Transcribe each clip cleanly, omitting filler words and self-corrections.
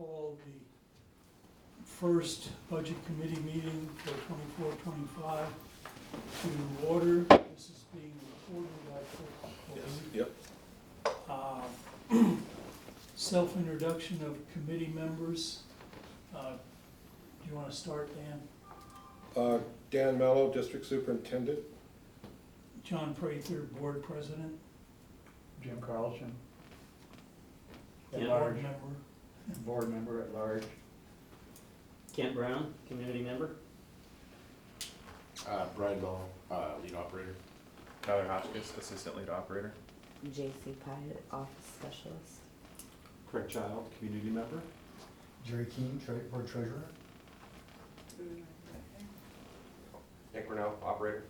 call the first budget committee meeting for 24-25 to order. This is being recorded, I believe. Yep. Self-introduction of committee members. Do you want to start, Dan? Dan Mello, District Superintendent. John Prather, Board President. Jim Carlson. Yeah. Board member. Board member at large. Kent Brown, community member. Brian Mello, lead operator. Tyler Hotchkiss, assistant lead operator. J.C. Pyatt, office specialist. Craig Child, community member. Jerry Keene, board treasurer. Nick Brunel, operator.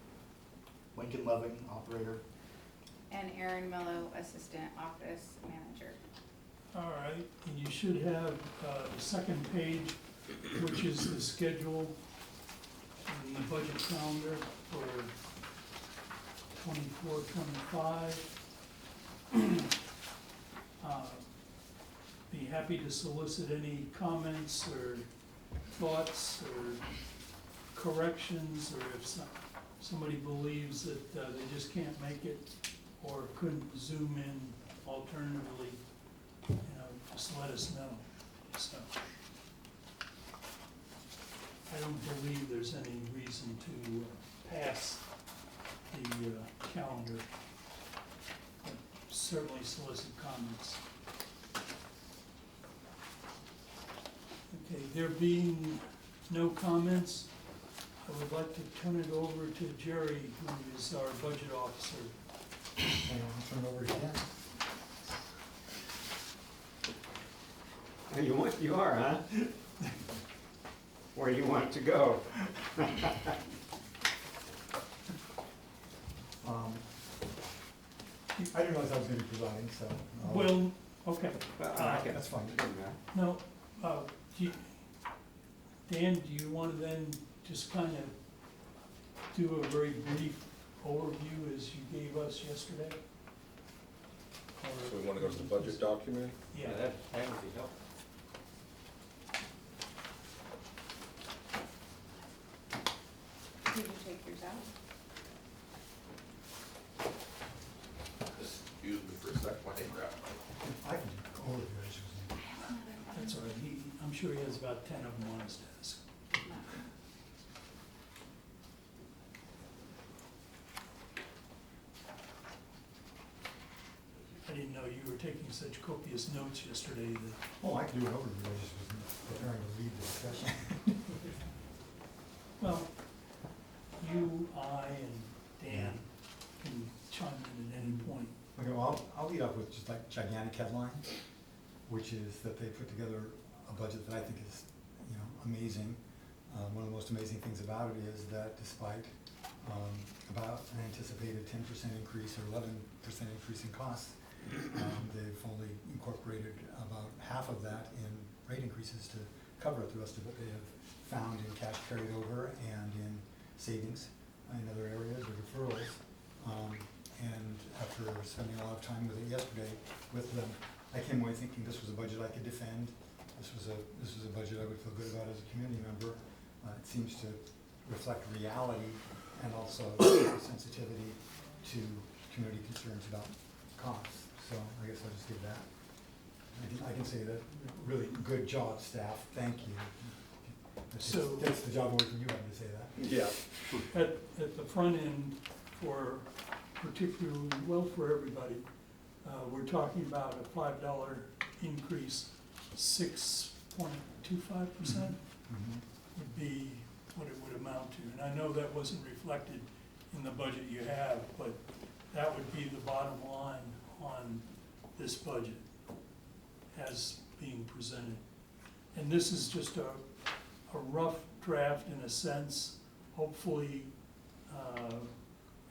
Lincoln Loving, operator. And Aaron Mello, assistant office manager. All right, and you should have the second page, which is the schedule and the budget calendar for 24-25. Be happy to solicit any comments or thoughts or corrections, or if somebody believes that they just can't make it or couldn't zoom in alternatively, just let us know. So I don't believe there's any reason to pass the calendar, but certainly solicit comments. Okay, there being no comments, I would like to turn it over to Jerry, who is our budget officer. And I'll turn it over to Dan. You are, huh? Where you want to go? I didn't realize I was going to be presiding, so. Well, okay. That's fine. No, Dan, do you want to then just kind of do a very brief overview as you gave us yesterday? So we want to go to the budget document. Yeah. That would be helpful. Did you take yours out? Excuse me for a sec, my name grab. I can do all of your issues. That's all right. I'm sure he has about 10 of them on his desk. I didn't know you were taking such copious notes yesterday that. Oh, I can do an overview, I just wasn't preparing to lead the discussion. Well, you, I, and Dan can chime in at any point. Okay, well, I'll lead up with just like gigantic headline, which is that they put together a budget that I think is, amazing. One of the most amazing things about it is that despite about an anticipated 10% increase or 11% increase in costs, they've only incorporated about half of that in rate increases to cover it. The rest of it they have found in cash carried over and in savings in other areas or deferrals. And after spending a lot of time with it yesterday with them, I came away thinking this was a budget I could defend. This was a budget I would feel good about as a community member. It seems to reflect reality and also sensitivity to community concerns about costs. So I guess I'll just give that. I can say that really good job, staff. Thank you. That's the job working you having to say that. Yeah. At the front end, for particularly, well, for everybody, we're talking about a $5 increase, 6.25% would be what it would amount to. And I know that wasn't reflected in the budget you have, but that would be the bottom line on this budget as being presented. And this is just a rough draft in a sense. Hopefully,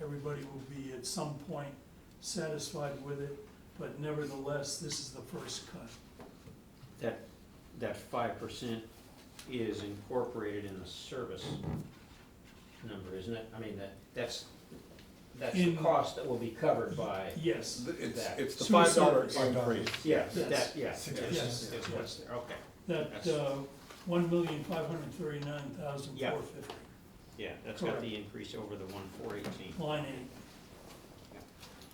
everybody will be at some point satisfied with it, but nevertheless, this is the first cut. That 5% is incorporated in the service number, isn't it? I mean, that's the cost that will be covered by. Yes. It's the Through $5 service. increase. Yeah, Yes. yes, Yes. it's what's there, okay. That, That's- 1,539,450, Yeah, that's got the increase over the 1,418. line 8.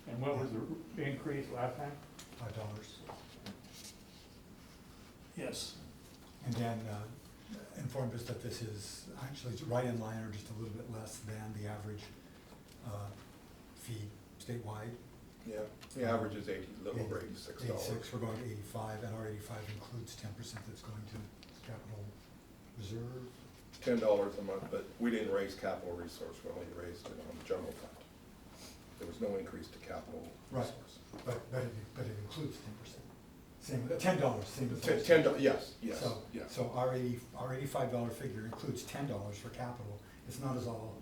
And what was the increase last time? $5. Yes, And Dan informed us that this is actually right in line or just a little bit less than the average fee statewide. Yeah, the average is a little over $86. 86, we're going to 85, and our 85 includes 10% that's going to capital reserve. $10 a month, but we didn't raise capital resource, we only raised it on the general fund. There was no increase to capital Right. resource. But it includes 10%. Same, $10, same as. last $10, year. yes, yes, So, yes. so our $85 figure includes $10 for capital. It's not at all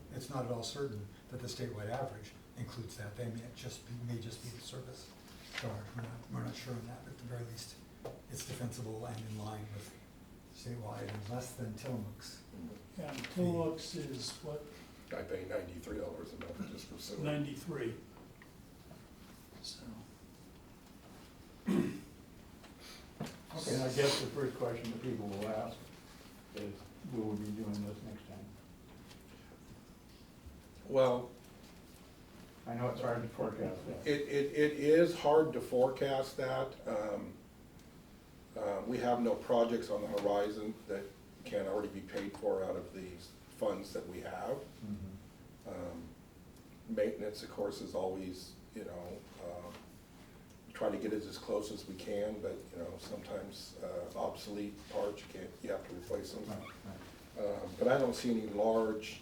certain that the statewide average includes that. They may just be the service charge. We're not sure on that, but at the very least, it's defensible and in line with statewide and less than Tillamook's. yeah, and Tillamook's is what, I pay $93 a month just for sewer. 93. So, Okay, and I guess the first question that people will ask is, will we be doing this next time? Well, I know it's hard to forecast that. it is hard to forecast that. We have no projects on the horizon that can already be paid for out of these funds that we have. Maintenance, of course, is always, try to get it as close as we can, but, sometimes obsolete parts, you have to replace them. Right, right. But I don't see any large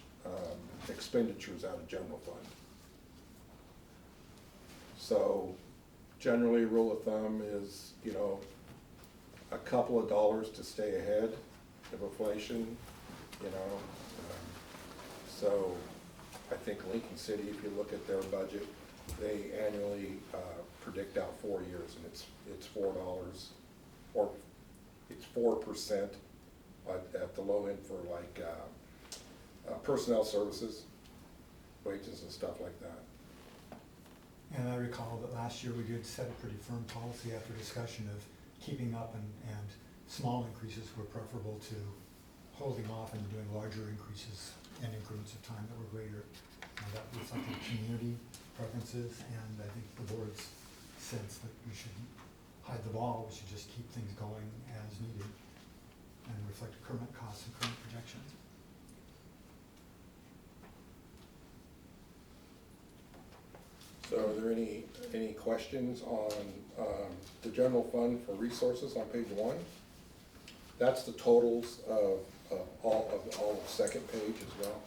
expenditures out of general fund. So generally, rule of thumb is, a couple of dollars to stay ahead of inflation, So I think Lincoln City, if you look at their budget, they annually predict out 4 years, and it's $4, or it's 4% at the low end for like personnel services, wages and stuff like that. And I recall that last year we did set a pretty firm policy after discussion of keeping up and small increases were preferable to holding off and doing larger increases in increments of time that were greater. That reflected community preferences, and I think the board's sense that we shouldn't hide the ball, we should just keep things going as needed and reflect current costs and current projections. So are there any questions on the general fund for resources on page 1? That's the totals of all of the second page as well.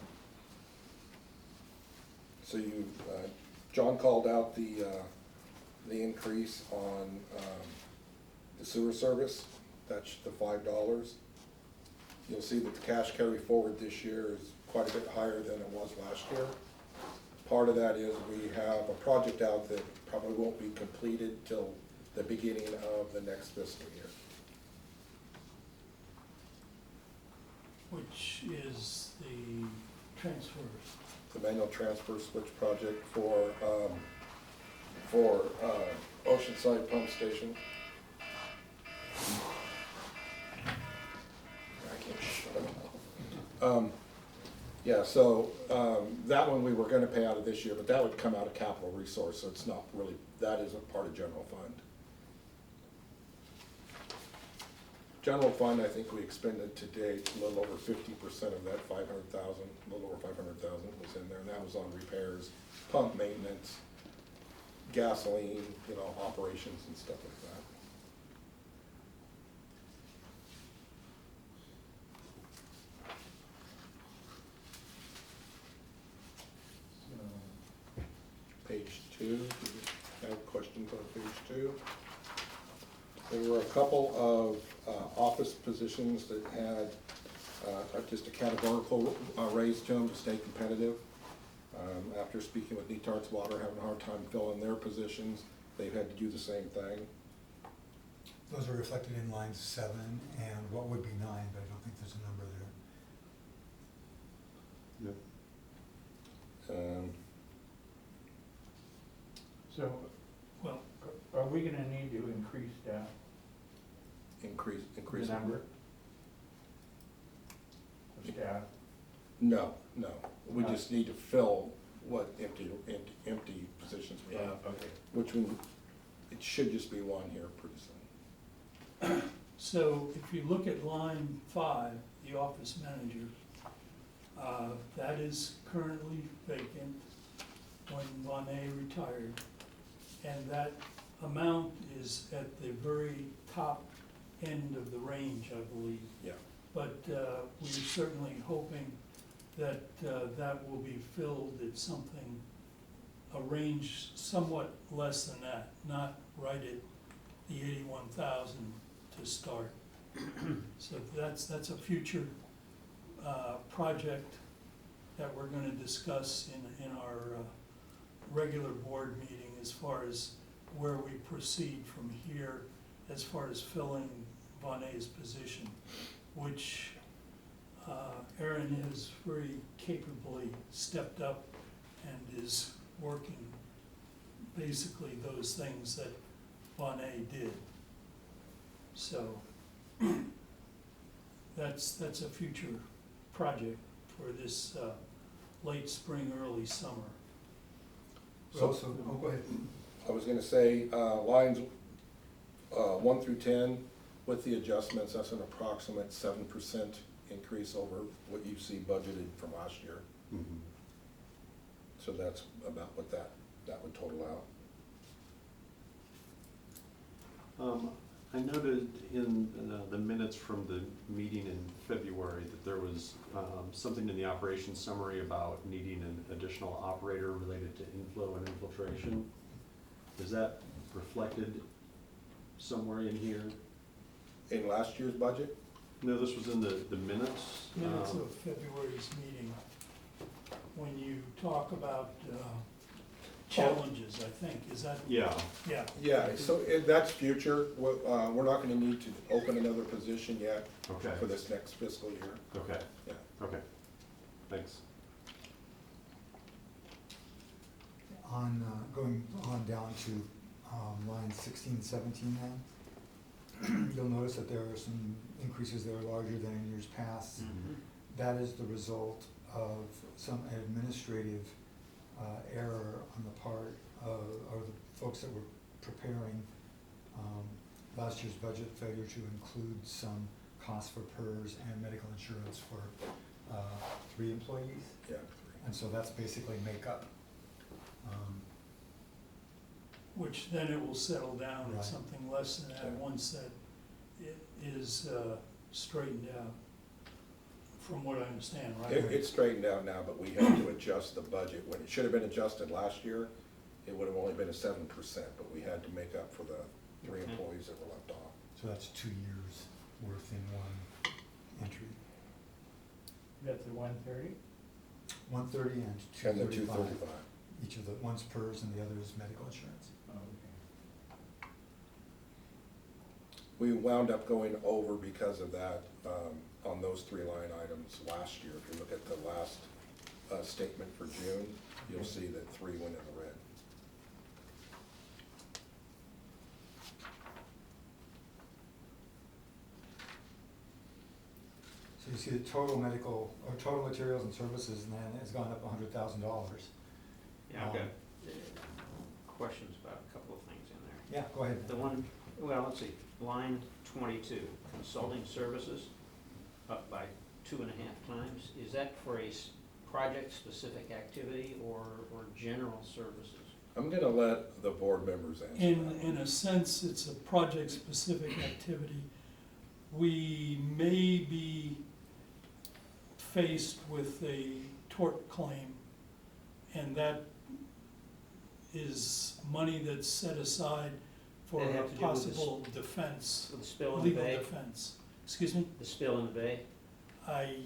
So John called out the increase on the sewer service. That's the $5. You'll see that the cash carry forward this year is quite a bit higher than it was last year. Part of that is we have a project out that probably won't be completed till the beginning of the next fiscal year. which is the transfers. The manual transfer switch project for Oceanside Pump Station. I can't shut up. Yeah, so that one we were gonna pay out of this year, but that would come out of capital resource, so it's not really, that isn't part of general fund. General fund, I think we expended to date a little over 50% of that 500,000, a little over 500,000 was in there, and that was on repairs, pump maintenance, gasoline, operations and stuff like that. Page 2, do you have questions on page 2? There were a couple of office positions that had just a categorical raise to them to stay competitive. After speaking with Netarts-Water, having a hard time filling their positions, they've had to do the same thing. Those are reflected in line 7 and what would be 9, but I don't think there's a number there. Yep. So, Well, are we gonna need to increase staff, Increase the number? staff? No, we No. just need to fill what empty positions we have, Okay. which we, it should just be one here pretty soon. So if you look at line 5, the office manager, that is currently vacant when Bonet retired. And that amount is at the very top end of the range, I believe. Yeah, But we're certainly hoping that that will be filled at something, a range somewhat less than that, not right at the 81,000 to start. So that's a future project that we're gonna discuss in our regular board meeting as far as where we proceed from here as far as filling Bonet's position, which Aaron has very capably stepped up and is working basically those things that Bonet did. So that's a future project for this late spring, early summer. We also, oh, go ahead. I was gonna say, lines 1 through 10, with the adjustments, that's an approximate 7% increase over what you see budgeted from last year. So that's about what that would total out. I noted in the minutes from the meeting in February that there was something in the operations summary about needing an additional operator related to inflow and infiltration. Is that reflected somewhere in here? In last year's budget, No, this was in the minutes. Minutes of February's meeting, when you talk about challenges, I think, is that, Yeah, yeah. yeah, so that's future. We're not gonna need to open another position yet okay, for this next fiscal year. okay, Yeah. okay, thanks. On, going on down to line 16, 17 now, you'll notice that there are some increases that are larger than in years past. That is the result of some administrative error on the part of the folks that were preparing last year's budget, failure to include some costs for PERS and medical insurance for 3 employees. Yeah. And so that's basically makeup. Which then it will settle down Right. at something less than that once that it is straightened out, from what I understand, right? It's straightened out now, but we had to adjust the budget. When it should have been adjusted last year, it would have only been a 7%, but we had to make up for the 3 employees that were left off. So that's 2 years worth in one entry. That's the 130? 130 and And the 235. 235. Each of the, one's PERS and the other is medical insurance. Oh, okay. We wound up going over because of that on those 3 line items last year. If you look at the last statement for June, you'll see that 3 went in the red. So you see the total medical, or total materials and services, and then has gone up $100,000. Yeah, I've got questions about a couple of things in there. Yeah, go ahead. The one, well, let's see, line 22, consulting services, up by 2.5 times. Is that for a project-specific activity or general services? I'm gonna let the board members answer that. In a sense, it's a project-specific activity. We may be faced with a tort claim, and that is money that's set aside for Does it a have to do with this- possible defense, With the spill in the legal bay? defense. Excuse me? The spill in the bay? At this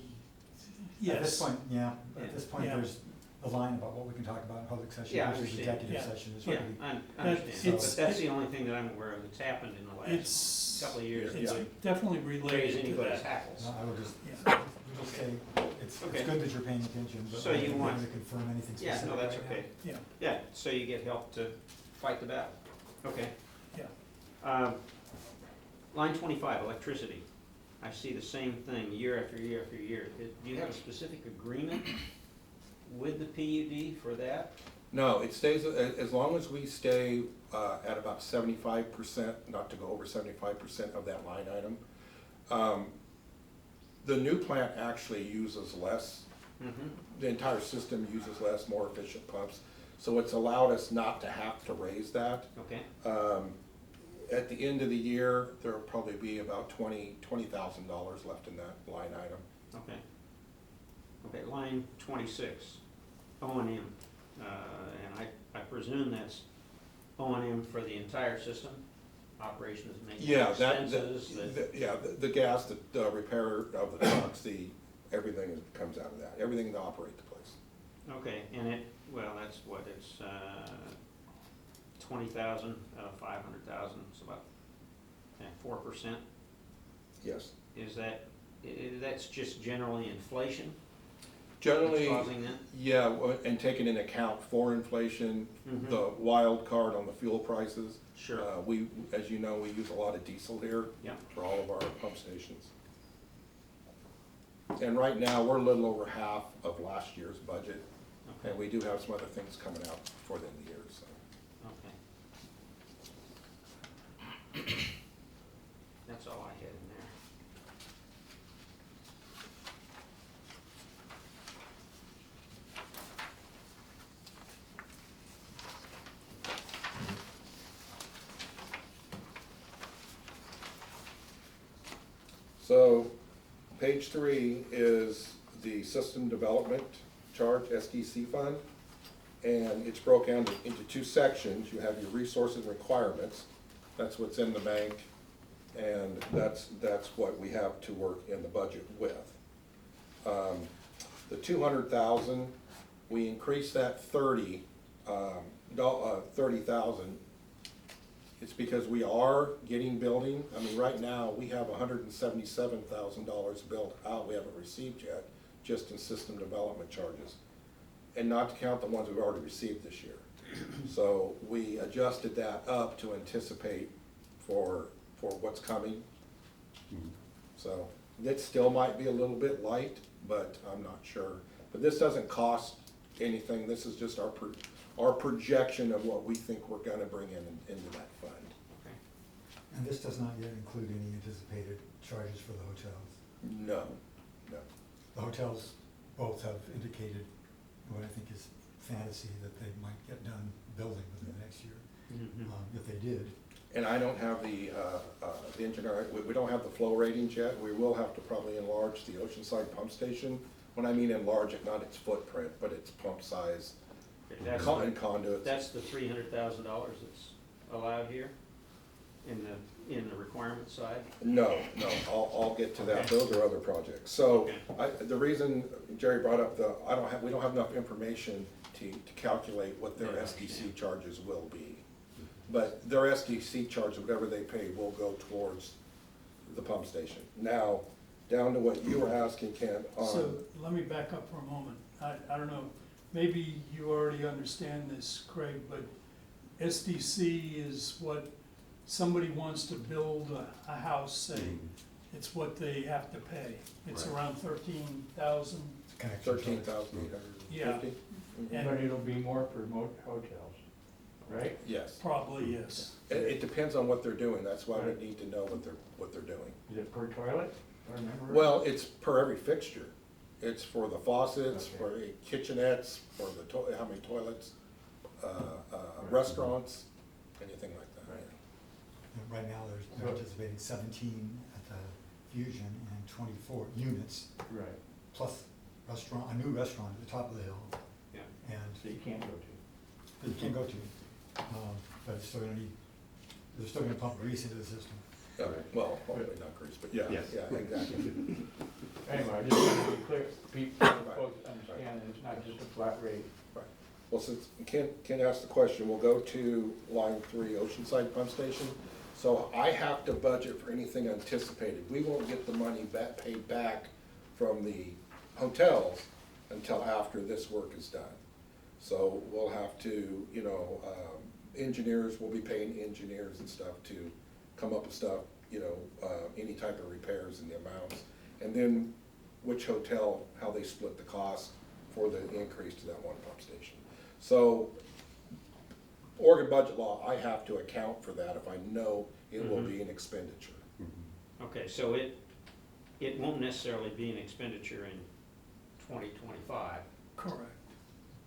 Yes. point, yeah, Yeah. at this point, Yeah. there's a line about what we can talk about in public session Yeah, I versus understand. executive Yeah. session. It's Yeah, really- I it's- understand, but that's the only thing that I'm aware of that's happened in the last It's, couple of years. it's Yeah. definitely Raise related to anybody's that. hackles. No, I would just, Yeah. we'll just say, it's Okay. good that you're paying attention, but So I'm you not want- going to confirm anything Yeah, specific no, that's right now. okay. Yeah, Yeah, so you get help to fight the battle. Okay. yeah. Line 25, electricity. I see the same thing year after year after year. Do you have a specific agreement with the PUD for that? No, it stays, as long as we stay at about 75%, not to go over 75% of that line item. The new plant actually uses less. Mm-hmm. The entire system uses less, more efficient pumps. So it's allowed us not to have to raise that. Okay, At the end of the year, there'll probably be about $20,000 left in that line item. okay. Okay, line 26, O&M. And I presume that's O&M for the entire system? Operations, Yeah, maintenance, expenses? the gas, the repair of the trucks, everything that comes out of that, everything to operate the place. Okay, and that's what, it's 20,000 out of 500,000, it's about 4%. Yes. Is that's just generally inflation Generally, that's causing that? yeah, and taking into account for inflation, Mhm. the wild card on the fuel prices. Sure. We, as you know, we use a lot of diesel here. Yeah. For all of our pump stations. And right now, we're a little over half of last year's budget, Okay, and we do have some other things coming out before the end of the year, so. okay. That's all I had in there. So, page 3 is the system development charge, SDC fund. And it's broken down into 2 sections. You have your resources and requirements. That's what's in the bank. And that's what we have to work in the budget with. The 200,000, we increased that 30,000. It's because we are getting building. I mean, right now, we have $177,000 built out, we haven't received yet, just in system development charges. And not to count the ones we've already received this year. So we adjusted that up to anticipate for what's coming. So it still might be a little bit light, but I'm not sure. But this doesn't cost anything, this is just our projection of what we think we're gonna bring into that fund. Okay. And this does not yet include any anticipated charges for the hotels. No, no. The hotels both have indicated what I think is fantasy, that they might get done building within the next year. Mhm. If they did, And I don't have the engineer, we don't have the flow ratings yet. We will have to probably enlarge the Oceanside pump station. When I mean enlarge it, not its footprint, but its pump size That's and conduits. That's the $300,000 that's allowed here in the requirement side? No, I'll get to that. Okay. Those are other projects. So Okay. the reason Jerry brought up we don't have enough information to calculate what their Yeah, I SDC understand. charges will be. But their SDC charge, whatever they pay, will go towards the pump station. Now, down to what you were asking, Ken, So let me back up for a moment. I don't know, maybe you already understand this, Craig, but SDC is what somebody wants to build a house, say. It's what they have to pay. It's Right. around 13,000. it's a connection charge. 13,850. Yeah. But it'll be more for hotels, right? Yes. Probably, yes. It depends on what they're doing. That's why we need to know what they're doing. Is it per toilet, if I remember right? Well, it's per every fixture. It's for the faucets, Okay. for the kitchenettes, for how many toilets, restaurants, anything like that. And right now, they're anticipating 17 at the Fusion and 24 units, Right, plus a new restaurant at the top of the hill. Yeah. And so you can't go to. that you can't go to, but it's still gonna need, they're still gonna pump grease into the system. Well, hopefully not grease, but yeah, Yes. yeah, exactly. Anyway, I just want to be clear, people, folks understand that it's not just a flat rate. Right. Well, since Ken asked the question, we'll go to line 3, Oceanside Pump Station. So I have to budget for anything anticipated. We won't get the money paid back from the hotels until after this work is done. So we'll have to, engineers, we'll be paying engineers and stuff to come up with stuff you know, any type of repairs and the amounts. And then which hotel, how they split the cost for the increase to that one pump station. So Oregon budget law, I have to account for that if I know it will be an expenditure. Okay, so it won't necessarily be an expenditure in 2025, Correct.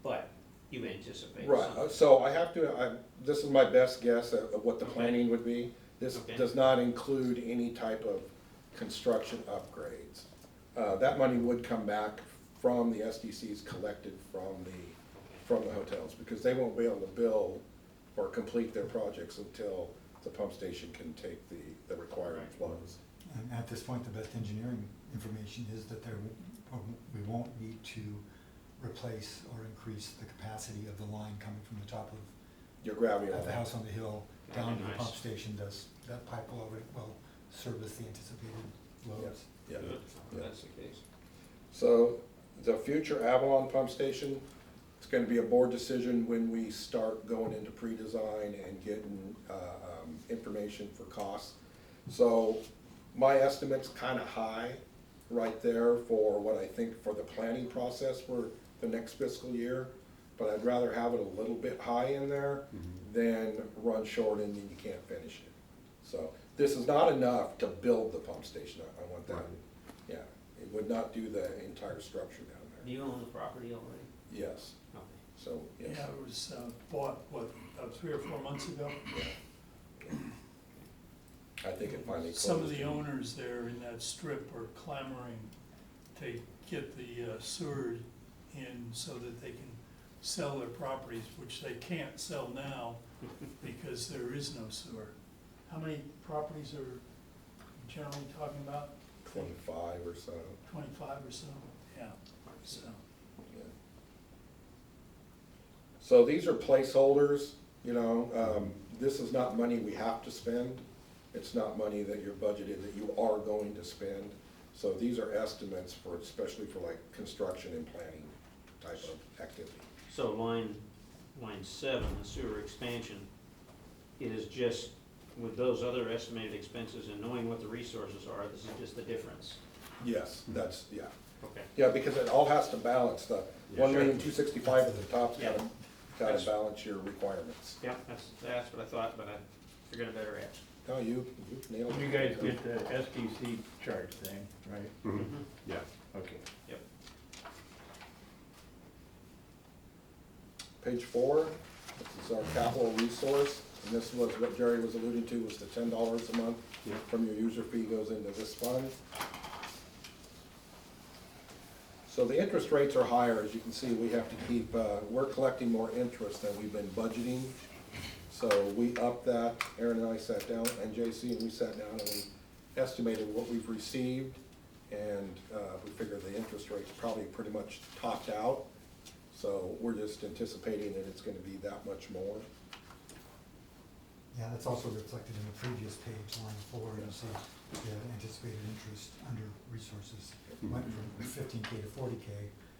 but you anticipate Right, something. so I have to, this is my best guess of what the planning would be. This Okay. does not include any type of construction upgrades. That money would come back from the SDCs collected from the hotels, because they won't be able to build or complete their projects until the pump station can take the required Right. flows. And at this point, the best engineering information is that we won't need to replace or increase the capacity of the line coming from the top of Your gravity at the line. house on the hill That'd down be to the nice. pump station. That pipe will service the anticipated loads. Yeah. Good, Yeah. if that's the case. So the future Avalon pump station, it's gonna be a board decision when we start going into pre-design and getting, information for costs. So my estimate's kinda high right there for what I think for the planning process for the next fiscal year. But I'd rather have it a little bit high in there than run short and then you can't finish it. So this is not enough to build the pump station, I want that, Right. yeah. It would not do the entire structure down Do you own the property already? there. Yes, Okay. so, yes. Yeah, it was bought, what, about 3 or 4 months ago? I think it finally closed. Some of the owners there in that strip are clamoring to get the sewer in so that they can sell their properties, which they can't sell now because there is no sewer. How many properties are you generally talking about? 25 or so, 25 or so? Yeah, so, yeah. So these are placeholders, you know, this is not money we have to spend. It's not money that you're budgeted that you are going to spend. So these are estimates for, especially for like construction and planning type of activity. So line 7, the sewer expansion, it is just with those other estimated expenses and knowing what the resources are, this is just the difference. Yes, that's, yeah. Okay. Yeah, because it all has to balance, the Yeah, sure. 1,265,000 at the top's Yeah. gotta That's- balance your requirements. Yeah, that's what I thought, but I figured I better ask. No, you nailed it. You guys get the SDC chart thing, right? Yeah. Okay. Yep. Page 4, this is our capital resource, and this was what Jerry was alluding to, was the $10 a month Yeah. from your user fee goes into this fund. So the interest rates are higher, as you can see, we have to keep, we're collecting more interest than we've been budgeting. So we upped that, Aaron and I sat down, and JC, and we sat down and we estimated what we've received, and we figured the interest rate's probably pretty much topped out. So we're just anticipating that it's gonna be that much more. Yeah, that's also reflected in the previous page, line 4, you see the anticipated interest under resources went from 15K to 40K.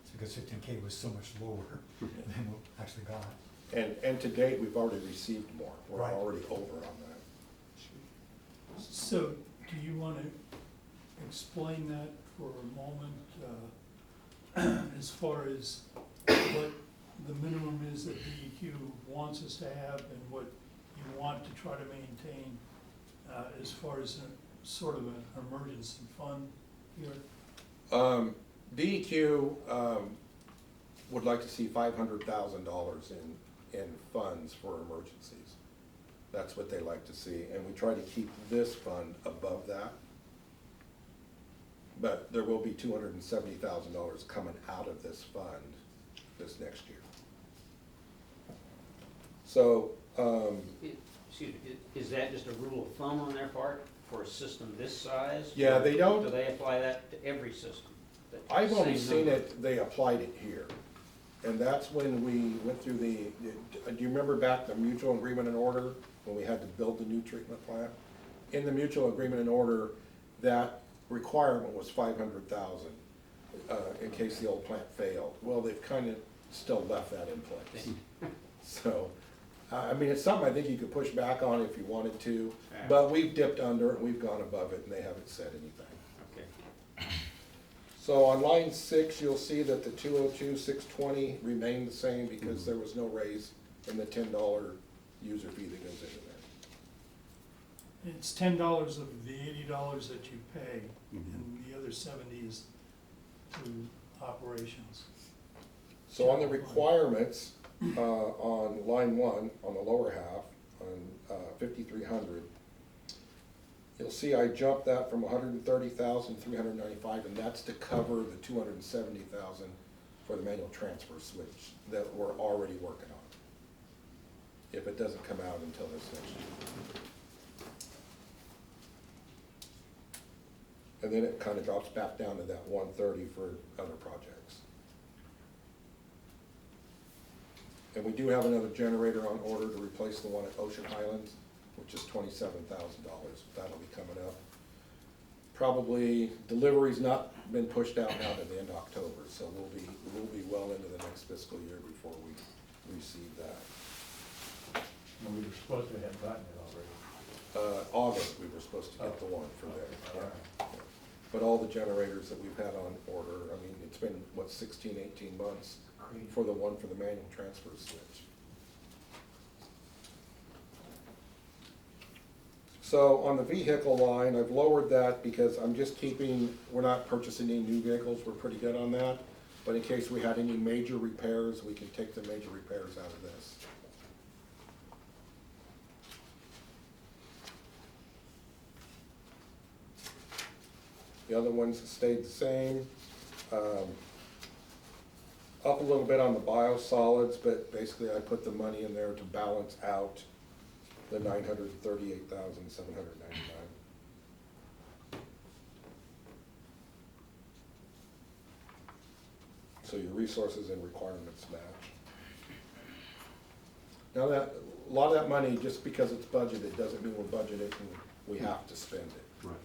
It's because 15K was so much lower than what we actually got. And to date, we've already received more, we're Right. already over on that. so do you want to explain that for a moment, as far as what the minimum is that DEQ wants us to have and what you want to try to maintain, as far as a sort of an emergency fund here? DEQ, would like to see $500,000 in funds for emergencies. That's what they like to see, and we try to keep this fund above that. But there will be $270,000 coming out of this fund this next year. So, Excuse me, is that just a rule of thumb on their part for a system this size? Yeah, they don't- Do they apply that to every system? That I've only same seen number? it, they applied it here. And that's when we went through do you remember back the mutual agreement and order, when we had to build the new treatment plant? In the mutual agreement and order, that requirement was 500,000, in case the old plant failed. Well, they've kind of still left that in place. So, I mean, it's something I think you could push back on if you wanted to, Yeah. but we've dipped under it, we've gone above it, and they haven't said anything. Okay. So on line 6, you'll see that the 202, 620 remained the same because there was no raise in the $10 user fee that goes into there. It's $10 of the $80 that you pay, and the other 70 is to operations. So on the requirements, on line 1, on the lower half, on 5,300, you'll see I jumped that from 130,395, and that's to cover the 270,000 for the manual transfer switch that we're already working on, if it doesn't come out until this next year. And then it kind of drops back down to that 130 for other projects. And we do have another generator on order to replace the one at Ocean Highlands, which is $27,000. That'll be coming up. Probably, delivery's not been pushed out now to the end of October, so we'll be well into the next fiscal year before we receive that. And we were supposed to have gotten it already. August, we were supposed to get the one for there. Yeah. But all the generators that we've had on order, I mean, it's been, what, 16, 18 months for the one for the manual transfer switch. So on the vehicle line, I've lowered that because I'm just keeping, we're not purchasing any new vehicles, we're pretty good on that. But in case we had any major repairs, we can take the major repairs out of this. The other ones stayed the same. Up a little bit on the biosolids, but basically I put the money in there to balance out the $938,799. So your resources and requirements match. Now that, a lot of that money, just because it's budgeted, doesn't mean we're budgeted and we have to spend it. Right.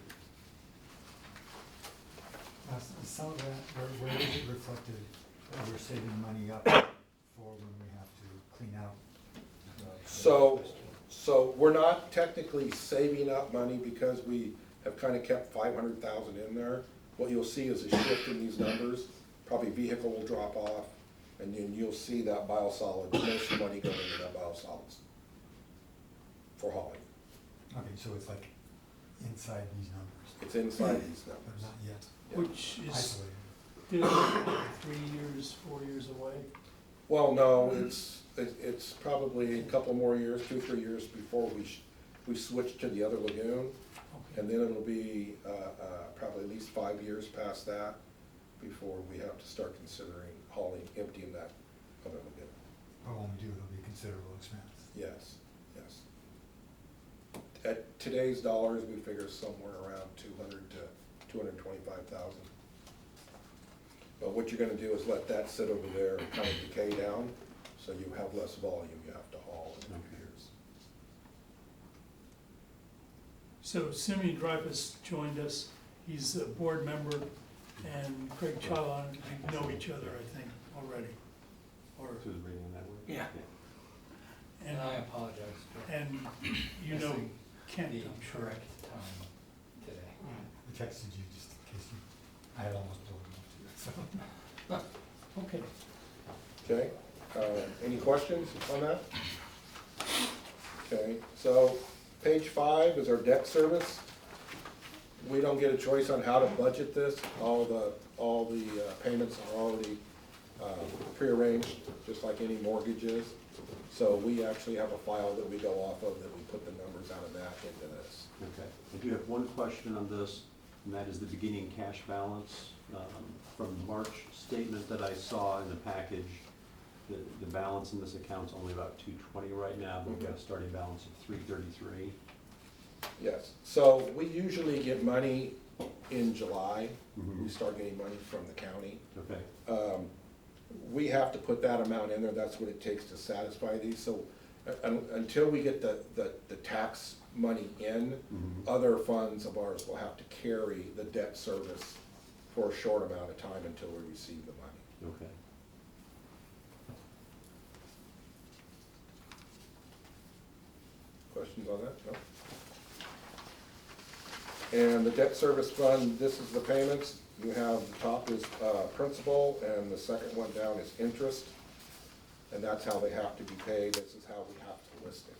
Some of that, where is it reflected that we're saving money up for when we have to clean out? So we're not technically saving up money because we have kind of kept 500,000 in there. What you'll see is a shift in these numbers. Probably vehicle will drop off, and then you'll see that biosolids, most money going into that biosolids for hauling. Okay, so it's like inside these numbers, It's inside these but numbers. not yet Yeah. Which is isolated. still 3 years, 4 years away. Well, no, it's probably a couple more years, 2, 3 years before we switch to the other lagoon. Okay. And then it'll be probably at least 5 years past that before we have to start considering hauling, emptying that other lagoon. But when we do, it'll be a considerable expense. Yes, yes. At today's dollars, we figure somewhere around 200 to 225,000. But what you're gonna do is let that sit over there and kind of decay down, so you have less volume you have to haul in a few years. So Simeon Dreyfus joined us. He's a board member, and Craig Chalon, you know each other, I think, already. Or, Through the radio network? Yeah. And I apologize for and you know missing Kent, the I'm sure. correct time today. I texted you just in case I had almost told him off to you, so. Okay, any questions on that? Okay, so page 5 is our debt service. We don't get a choice on how to budget this. All the payments are already prearranged, just like any mortgages. So we actually have a file that we go off of that we put the numbers out of that into this. Okay. I do have one question on this, and that is the beginning cash balance. From the March statement that I saw in the package, the balance in this account's only about 220 right now, but we've got a starting balance of 333. Yes, so we usually get money in July. Mhm. We start getting money from the county. Okay. We have to put that amount in there, that's what it takes to satisfy these, so until we get the tax money in, Mhm. other funds of ours will have to carry the debt service for a short amount of time until we receive the money. Okay. on that? No? And the debt service fund, this is the payments. You have, the top is principal, and the second one down is interest. And that's how they have to be paid. This is how we have to list it.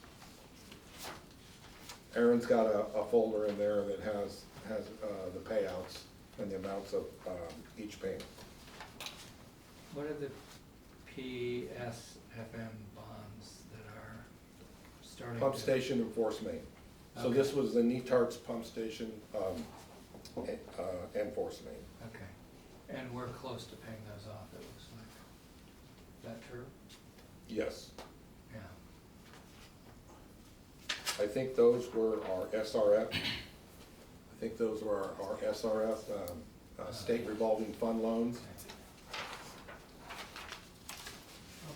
Aaron's got a folder in there that has the payouts and the amounts of each payment. What are the PSFM bonds that are starting to? Pump station and force main. So Okay. this was the Netarts pump station and force main. Okay, and we're close to paying those off, it looks like. Is that true? Yes. Yeah. I think those were our SRF. I think those were our SRF, state revolving fund loans.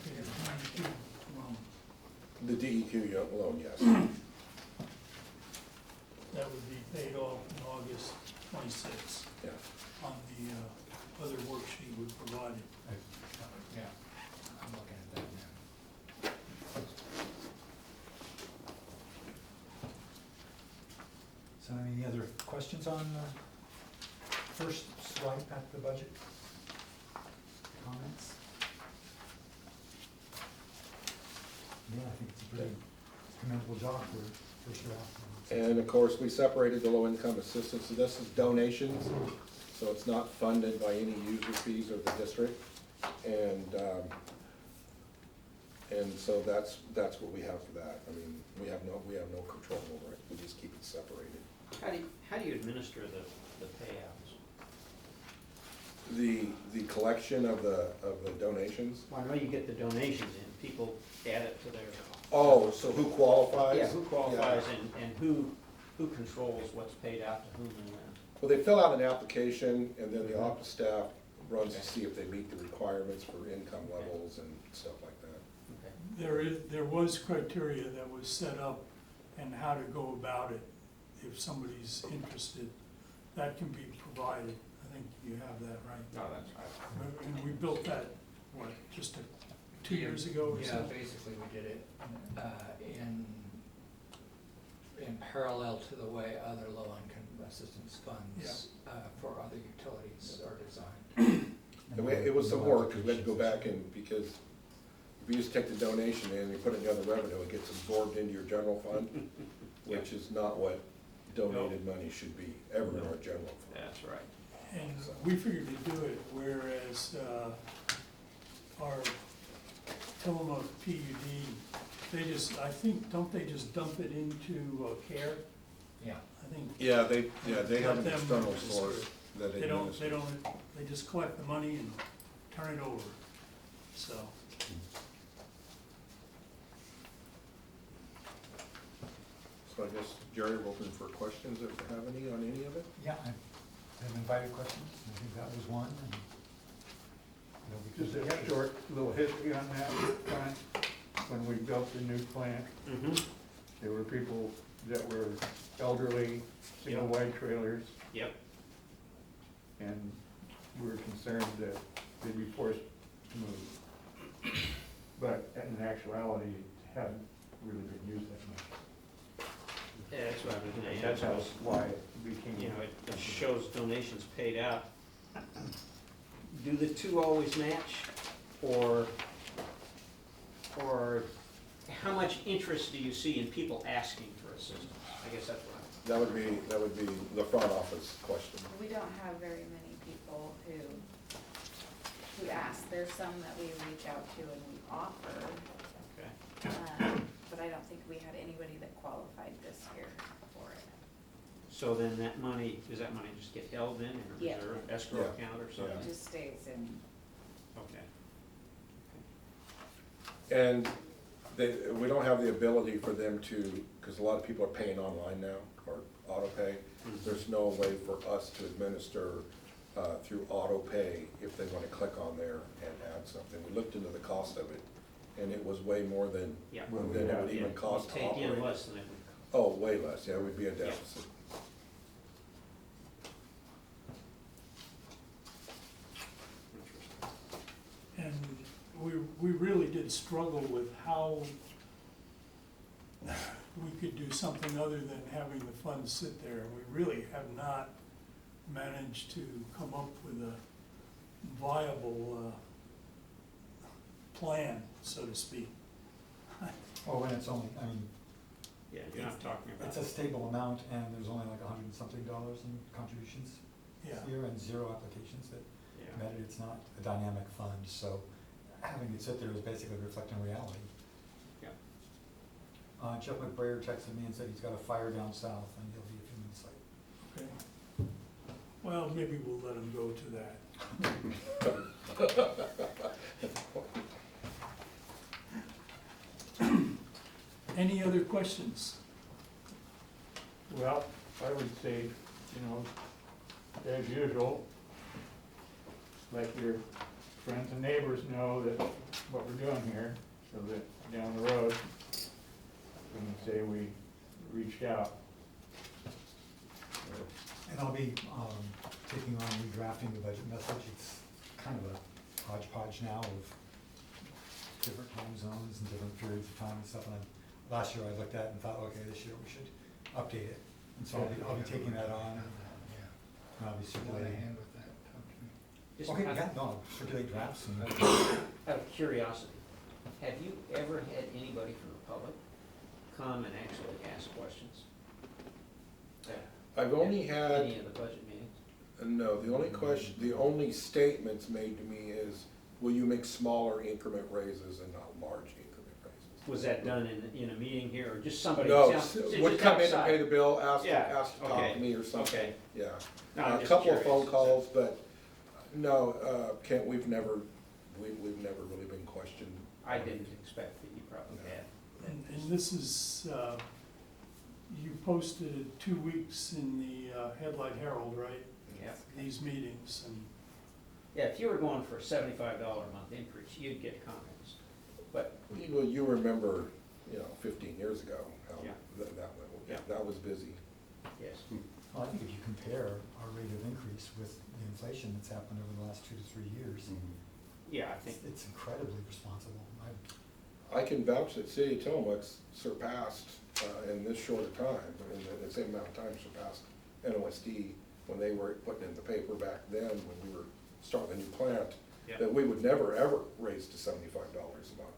Okay, it's 92 loan. The DEQ loan, yes. That would be paid off in August 26th Yeah. on the other worksheet we provided. Yeah, I'm looking at that now. So any other questions on the first swipe at the budget? Comments? Yeah, I think it's a pretty commendable job for first draft. And of course, we separated the low-income assistance, so this is donations, so it's not funded by any user fees of the district. And so that's what we have for that. I mean, we have no control over it, we just keep it separated. How do you administer the payouts? The collection of the donations. Well, I know you get the donations in, people add it to their. Oh, so who qualifies? Yeah, who qualifies Yeah. and who controls what's paid out to whom and when? Well, they fill out an application, and then the office staff runs to see if they meet the requirements for income levels and stuff like that. Okay. There was criteria that was set up and how to go about it. If somebody's interested, that can be provided. I think you have that, right? No, that's right. And we built that, what, just 2 years ago or Yeah, so? basically we did it in parallel to the way other low-income assistance funds for other utilities are designed. It was some work, because we had to go back and, because if you just take the donation in and you put it in the other revenue, it gets absorbed into your general fund, which is not what donated money should be, ever in our general fund. That's right. And we figured to do it, whereas our Tillamook PUD, they just, I think, don't they just dump it into care? Yeah. I think. Yeah, they have an Let them external administer source it. that They don't, administers. they just collect the money and turn it over, so. So I guess, Jerry, we're open for questions if you have any on any of it? Yeah, I have invited questions, I think that was one, and. Just a short little history on that, Brian. When we built the new plant, Mm-hmm. there were people that were elderly, single wide trailers, Yep. and we were concerned that they'd be forced to move. But in actuality, it hadn't really been used that much. Yeah, that's what I was gonna And ask. that's how, why it became. You know, it shows donations paid out. Do the two always match, or how much interest do you see in people asking for assistance? I guess that's what That would be the front office question. We don't have very many people who ask. There's some that we reach out to and we offer. okay. But I don't think we had anybody that qualified this year for it. So then that money, does that money just get held in a Yeah. reserve escrow Yeah. account or It something? just stays in. Okay. And we don't have the ability for them to, because a lot of people are paying online now, or auto pay. There's no way for us to administer through auto pay if they want to click on there and add something. We looked into the cost of it, and it was way more than Yeah. it would even cost to Take in operate. less than it would. Oh, way less, yeah, it would be a deficit. And we really did struggle with how we could do something other than having the funds sit there. We really have not managed to come up with a viable plan, so to speak. Oh, and it's only, I mean, Yeah, you're not talking about. it's a stable amount, and there's only like $100 and something in contributions Yeah, this year, and 0 applications that Yeah. met it. It's not a dynamic fund, so having it sit there is basically reflecting reality. Yeah. Jeff McBrayer texted me and said he's got a fire down south, and he'll be a few minutes late. okay. Well, maybe we'll let him go to that. Any other questions? Well, I would say, as usual, let your friends and neighbors know that what we're doing here, so that down the road, we can say we reached out. And I'll be taking on redrafting the budget message. It's kind of a hodgepodge now of different time zones and different periods of time and stuff. And last year I looked at it and thought, okay, this year we should update it. And so I'll be taking that on, and I'll be circulating. hand with that, talk to me. Just Okay, out yeah, no, circulate drafts and. out of curiosity, have you ever had anybody from the public come and actually ask questions? I've only At had, any of the budget meetings? no, the only question, the only statements made to me is, will you make smaller increment raises and not large increment raises? Was that done in a meeting here, or just somebody? No, just would come in to outside? pay the bill, ask Yeah, to talk okay, to me or something, okay. yeah. No, I'm A just couple of curious. phone calls, but no, Kent, we've never really been questioned. I didn't expect that you probably had. And this is, you posted it 2 weeks in the Headlight Herald, right? Yeah. These meetings, and Yeah, if you were going for a $75 a month increase, you'd get comments, but, Well, you remember, 15 years ago, how Yeah. that went, Yeah. that was busy. yes. Well, I think if you compare our rate of increase with the inflation that's happened over the last 2 to 3 years, Yeah, I think, it's incredibly responsible. I can vouch that City of Tillamook's surpassed, in this short a time, in the same amount of time surpassed NOSD when they were putting in the paper back then, when we were starting a new plant, Yeah. that we would never, ever raise to $75 a month.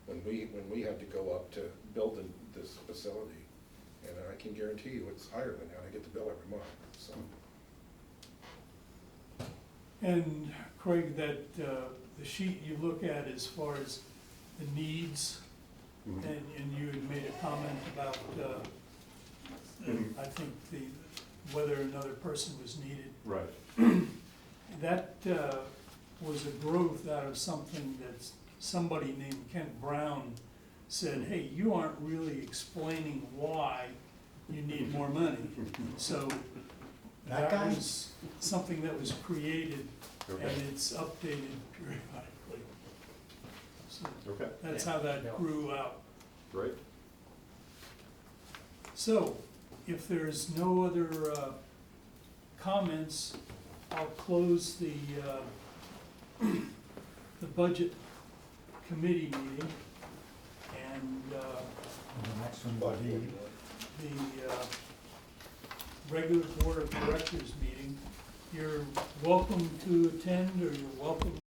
When we had to go up to build this facility, and I can guarantee you it's higher than that, I get the bill every month, so. And Craig, that, the sheet you look at as far as the needs, and you had made a comment about, I think whether another person was needed. Right. That, was a growth out of something that somebody named Kent Brown said, hey, you aren't really explaining why you need more money. So That that guy? was something that was created, and Okay. it's updated periodically. So Okay, that's Yeah. how that Yeah. grew out. great. So, if there's no other comments, I'll close the budget committee meeting, and And the next one will be the regular board of directors meeting. You're welcome to attend, or you're welcome